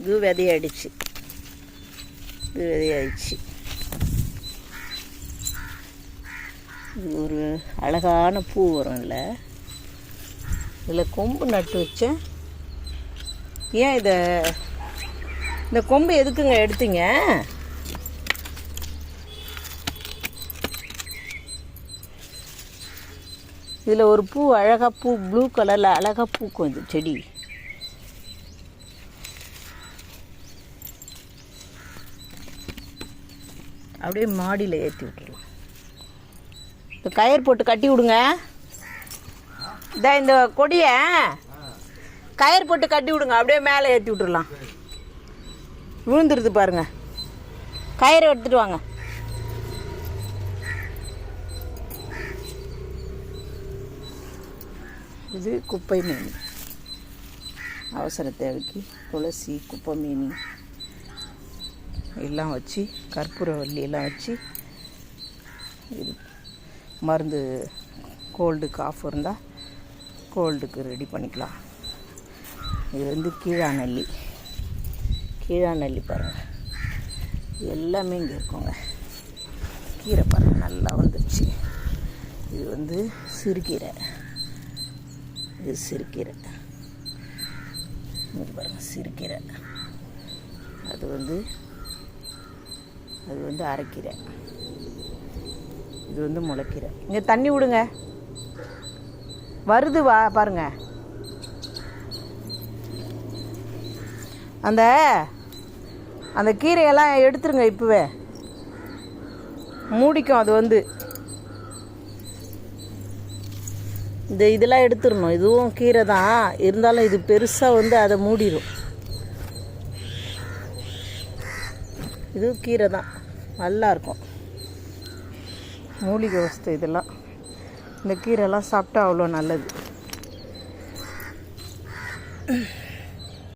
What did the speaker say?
இது விதையாயிடுச்சு, இது விதையாயிடுச்சு. இது ஒரு அழகான பூ வரும்ல, இதில் கொம்பு நட்டு வச்சேன். ஏன் இந்த கொம்பு எதுக்குங்க எடுத்தீங்க? இதில் ஒரு பூ அழகாக பூ ப்ளூ கலரில் அழகாக பூக்கும் இது செடி. அப்படியே மாடியில் ஏற்றி விட்டுருலாம். இந்த கயிறு போட்டு கட்டி விடுங்க. இந்த கொடியை கயிறு போட்டு கட்டி விடுங்க, அப்படியே மேலே ஏற்றி விட்டுடலாம். விழுந்துருது பாருங்க. கயிறு எடுத்துகிட்டு வாங்க. இது குப்பை மேனி, அவசர தேவைக்கு துளசி, குப்பை மேனி எல்லாம் வச்சு, கற்பூரவல்லி எல்லாம் வச்சு, இது மருந்து கோல்டு காஃப் இருந்தால் கோல்டுக்கு ரெடி பண்ணிக்கலாம். இது வந்து கீழாநெல்லி பாருங்கள், எல்லாமே இங்கே இருக்குங்க. கீரை பாருங்கள் நல்லா வந்துடுச்சு. இது வந்து சிறுகீரை, இது சிறுகீரை, இங்கே பாருங்கள் சிறுகீரை. அது வந்து அரைக்கீரை, இது வந்து முளைக்கீரை. இங்கே தண்ணி விடுங்க, வருது வா பாருங்க. அந்த கீரையெல்லாம் எடுத்துருங்க, இப்போவே மூடிக்கும். அது வந்து இதெல்லாம் எடுத்துடணும். இதுவும் கீரை தான், இருந்தாலும் இது பெருசாக வந்து அதை மூடிடும். இது கீரை தான், நல்லாயிருக்கும். மூலிகை வஸ்து இதெல்லாம். இந்த கீரைலாம் சாப்பிட்டா அவ்வளோ நல்லது.